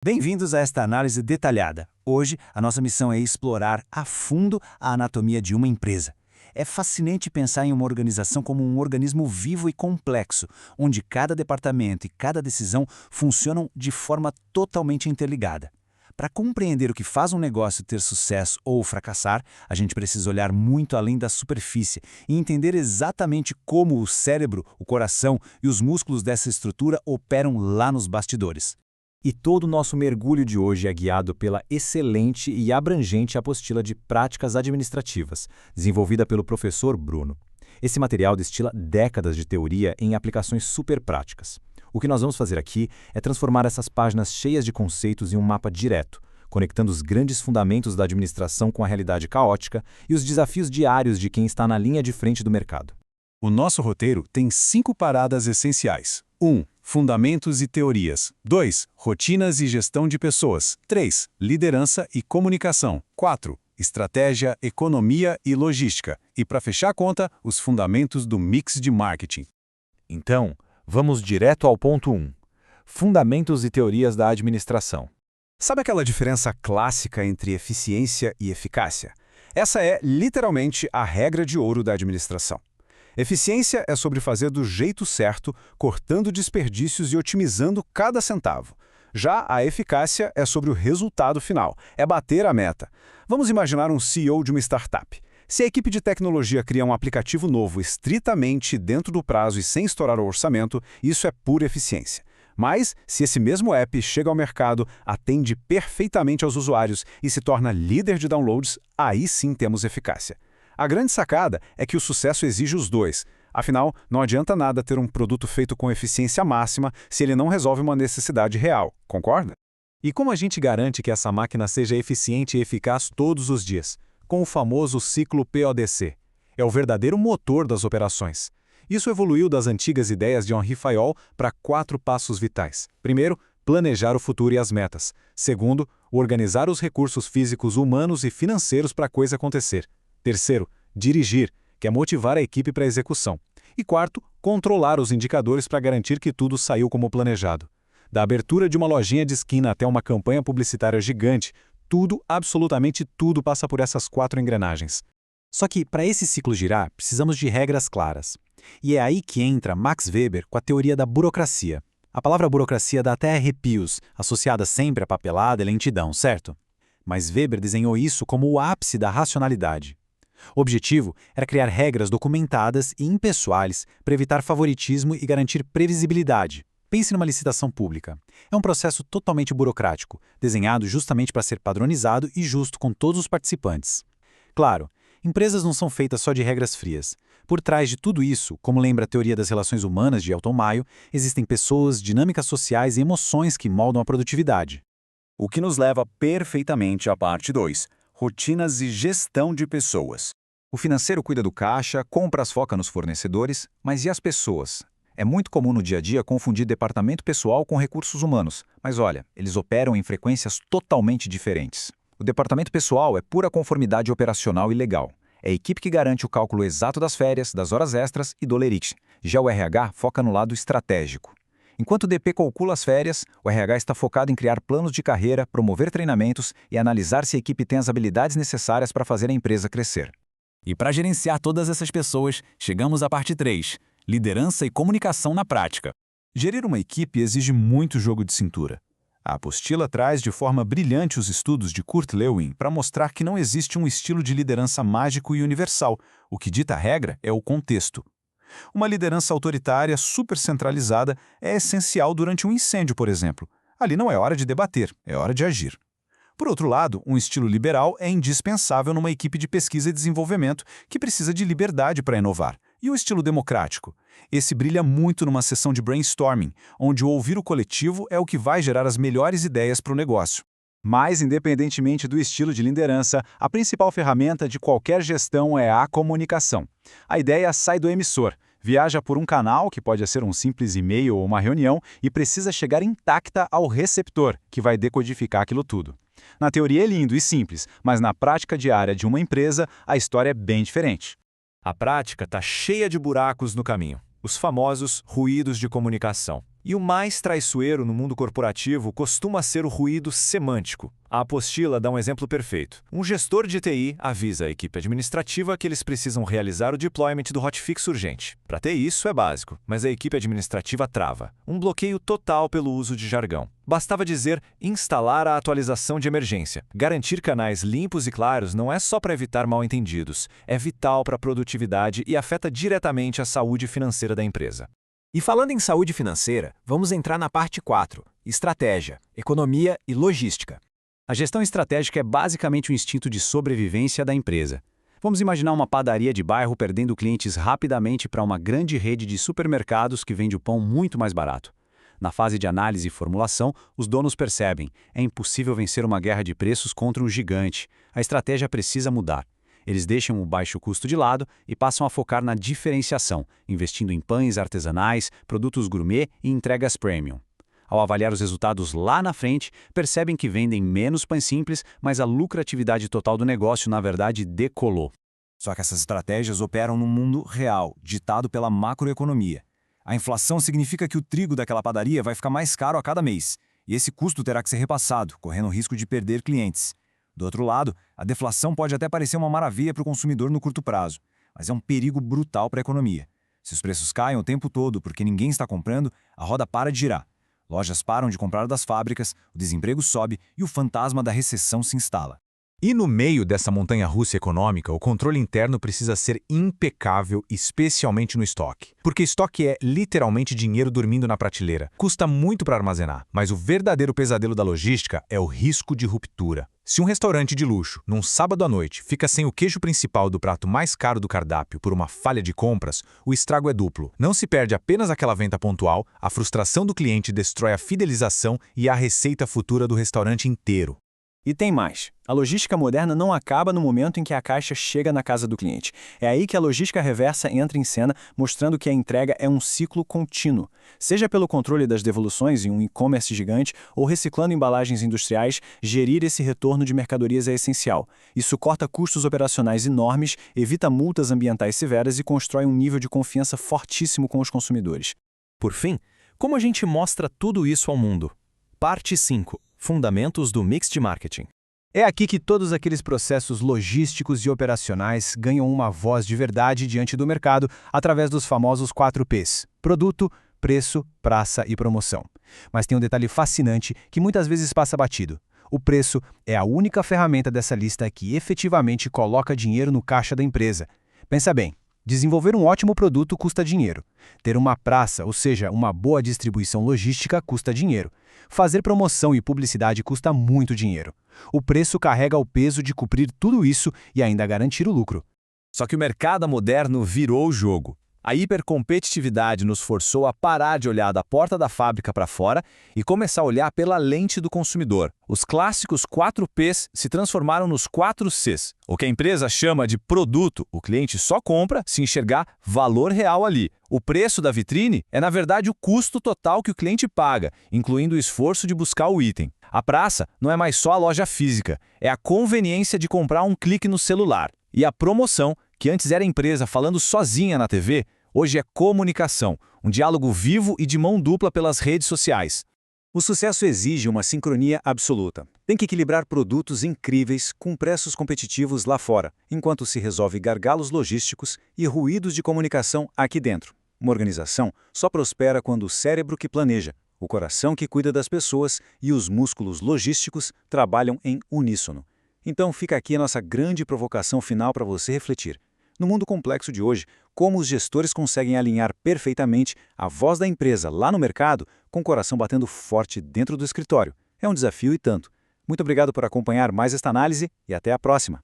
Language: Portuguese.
Bem-vindos a esta análise detalhada. Hoje, a nossa missão é explorar a fundo a anatomia de uma empresa. É fascinante pensar em uma organização como um organismo vivo e complexo, onde cada departamento e cada decisão funcionam de forma totalmente interligada. Para compreender o que faz um negócio ter sucesso ou fracassar, a gente precisa olhar muito além da superfície e entender exatamente como o cérebro, o coração e os músculos dessa estrutura operam lá nos bastidores. E todo o nosso mergulho de hoje é guiado pela excelente e abrangente apostila de práticas administrativas, desenvolvida pelo professor Bruno. Esse material destila décadas de teoria em aplicações super práticas. O que nós vamos fazer aqui é transformar essas páginas cheias de conceitos em um mapa direto, conectando os grandes fundamentos da administração com a realidade caótica e os desafios diários de quem está na linha de frente do mercado. O nosso roteiro tem 5 paradas essenciais. 1. Fundamentos e teorias. 2. Rotinas e gestão de pessoas. 3. Liderança e comunicação. 4. Estratégia, economia e logística. E para fechar a conta, os fundamentos do mix de marketing. Então, vamos direto ao ponto 1. Fundamentos e teorias da administração. Sabe aquela diferença clássica entre eficiência e eficácia? Essa é, literalmente, a regra de ouro da administração. Eficiência é sobre fazer do jeito certo, cortando desperdícios e otimizando cada centavo. Já a eficácia é sobre o resultado final, é bater a meta. Vamos imaginar um CEO de uma startup. Se a equipe de tecnologia cria um aplicativo novo estritamente dentro do prazo e sem estourar o orçamento, isso é pura eficiência. Mas, se esse mesmo app chega ao mercado, atende perfeitamente aos usuários e se torna líder de downloads, aí sim temos eficácia. A grande sacada é que o sucesso exige os dois. Afinal, não adianta nada ter um produto feito com eficiência máxima se ele não resolve uma necessidade real, concorda? E como a gente garante que essa máquina seja eficiente e eficaz todos os dias? Com o famoso ciclo PODC. É o verdadeiro motor das operações. Isso evoluiu das antigas ideias de Henri Fayol para 4 passos vitais. Primeiro, planejar o futuro e as metas. Segundo, organizar os recursos físicos, humanos e financeiros para a coisa acontecer. Terceiro, dirigir, que é motivar a equipe para a execução. E quarto, controlar os indicadores para garantir que tudo saiu como planejado. Da abertura de uma lojinha de esquina até uma campanha publicitária gigante, tudo, absolutamente tudo passa por essas 4 engrenagens. Só que, para esse ciclo girar, precisamos de regras claras. E é aí que entra Max Weber com a teoria da burocracia. A palavra burocracia dá até arrepios, associada sempre a papelada e lentidão, certo? Mas Weber desenhou isso como o ápice da racionalidade. O objetivo era criar regras documentadas e impessoais para evitar favoritismo e garantir previsibilidade. Pense numa licitação pública. É um processo totalmente burocrático, desenhado justamente para ser padronizado e justo com todos os participantes. Claro, empresas não são feitas só de regras frias. Por trás de tudo isso, como lembra a teoria das relações humanas de Elton Mayo, existem pessoas, dinâmicas sociais e emoções que moldam a produtividade. O que nos leva perfeitamente à parte 2. Rotinas e gestão de pessoas. O financeiro cuida do caixa, compras foca nos fornecedores, mas e as pessoas? É muito comum no dia a dia confundir departamento pessoal com recursos humanos, mas olha, eles operam em frequências totalmente diferentes. O departamento pessoal é pura conformidade operacional e legal. É a equipe que garante o cálculo exato das férias, das horas extras e do lerite. Já o RH foca no lado estratégico. Enquanto o DP calcula as férias, o RH está focado em criar planos de carreira, promover treinamentos e analisar se a equipe tem as habilidades necessárias para fazer a empresa crescer. E para gerenciar todas essas pessoas, chegamos à parte 3, liderança e comunicação na prática. Gerir uma equipe exige muito jogo de cintura. A apostila traz de forma brilhante os estudos de Kurt Lewin para mostrar que não existe um estilo de liderança mágico e universal. O que dita a regra é o contexto. Uma liderança autoritária, super centralizada, é essencial durante um incêndio, por exemplo. Ali não é hora de debater, é hora de agir. Por outro lado, um estilo liberal é indispensável numa equipe de pesquisa e desenvolvimento que precisa de liberdade para inovar. E o estilo democrático? Esse brilha muito numa sessão de brainstorming, onde o ouvir o coletivo é o que vai gerar as melhores ideias para o negócio. Mas, independentemente do estilo de liderança, a principal ferramenta de qualquer gestão é a comunicação. A ideia sai do emissor, viaja por um canal, que pode ser um simples e-mail ou uma reunião, e precisa chegar intacta ao receptor, que vai decodificar aquilo tudo. Na teoria é lindo e simples, mas na prática diária de uma empresa, a história é bem diferente. A prática está cheia de buracos no caminho, os famosos ruídos de comunicação. E o mais traiçoeiro no mundo corporativo costuma ser o ruído semântico. A apostila dá um exemplo perfeito. Um gestor de TI avisa a equipe administrativa que eles precisam realizar o deployment do hotfix urgente. Para ter isso é básico, mas a equipe administrativa trava. Um bloqueio total pelo uso de jargão. Bastava dizer instalar a atualização de emergência. Garantir canais limpos e claros não é só para evitar mal-entendidos, é vital para a produtividade e afeta diretamente a saúde financeira da empresa. E falando em saúde financeira, vamos entrar na parte 4, estratégia, economia e logística. A gestão estratégica é basicamente o instinto de sobrevivência da empresa. Vamos imaginar uma padaria de bairro perdendo clientes rapidamente para uma grande rede de supermercados que vende o pão muito mais barato. Na fase de análise e formulação, os donos percebem, é impossível vencer uma guerra de preços contra um gigante. A estratégia precisa mudar. Eles deixam o baixo custo de lado e passam a focar na diferenciação, investindo em pães artesanais, produtos gourmet e entregas premium. Ao avaliar os resultados lá na frente, percebem que vendem menos pães simples, mas a lucratividade total do negócio, na verdade, decolou. Só que essas estratégias operam no mundo real, ditado pela macroeconomia. A inflação significa que o trigo daquela padaria vai ficar mais caro a cada mês, e esse custo terá que ser repassado, correndo o risco de perder clientes. Do outro lado, a deflação pode até parecer uma maravilha para o consumidor no curto prazo, mas é um perigo brutal para a economia. Se os preços caem o tempo todo porque ninguém está comprando, a roda para de girar. Lojas param de comprar das fábricas, o desemprego sobe e o fantasma da recessão se instala. E no meio dessa montanha-russa econômica, o controle interno precisa ser impecável, especialmente no estoque. Porque estoque é literalmente dinheiro dormindo na prateleira. Custa muito para armazenar, mas o verdadeiro pesadelo da logística é o risco de ruptura. Se um restaurante de luxo, num sábado à noite, fica sem o queijo principal do prato mais caro do cardápio por uma falha de compras, o estrago é duplo. Não se perde apenas aquela venda pontual, a frustração do cliente destrói a fidelização e a receita futura do restaurante inteiro. E tem mais. A logística moderna não acaba no momento em que a caixa chega na casa do cliente. É aí que a logística reversa entra em cena, mostrando que a entrega é um ciclo contínuo. Seja pelo controle das devoluções em um e-commerce gigante ou reciclando embalagens industriais, gerir esse retorno de mercadorias é essencial. Isso corta custos operacionais enormes, evita multas ambientais severas e constrói um nível de confiança fortíssimo com os consumidores. Por fim, como a gente mostra tudo isso ao mundo? Parte 5. Fundamentos do Mixed Marketing. É aqui que todos aqueles processos logísticos e operacionais ganham uma voz de verdade diante do mercado através dos famosos 4 Ps: produto, preço, praça e promoção. Mas tem um detalhe fascinante que muitas vezes passa batido. O preço é a única ferramenta dessa lista que efetivamente coloca dinheiro no caixa da empresa. Pensa bem. Desenvolver um ótimo produto custa dinheiro. Ter uma praça, ou seja, uma boa distribuição logística, custa dinheiro. Fazer promoção e publicidade custa muito dinheiro. O preço carrega o peso de cobrir tudo isso e ainda garantir o lucro. Só que o mercado moderno virou o jogo. A hipercompetitividade nos forçou a parar de olhar da porta da fábrica para fora e começar a olhar pela lente do consumidor. Os clássicos 4 Ps se transformaram nos 4 Cs. O que a empresa chama de produto, o cliente só compra se enxergar valor real ali. O preço da vitrine é, na verdade, o custo total que o cliente paga, incluindo o esforço de buscar o item. A praça não é mais só a loja física, é a conveniência de comprar um clique no celular. E a promoção, que antes era a empresa falando sozinha na TV, hoje é comunicação, um diálogo vivo e de mão dupla pelas redes sociais. O sucesso exige uma sincronia absoluta. Tem que equilibrar produtos incríveis com preços competitivos lá fora, enquanto se resolve gargalos logísticos e ruídos de comunicação aqui dentro. Uma organização só prospera quando o cérebro que planeja, o coração que cuida das pessoas e os músculos logísticos trabalham em uníssono. Então fica aqui a nossa grande provocação final para você refletir. No mundo complexo de hoje, como os gestores conseguem alinhar perfeitamente a voz da empresa lá no mercado com o coração batendo forte dentro do escritório? É um desafio e tanto. Muito obrigado por acompanhar mais esta análise e até a próxima.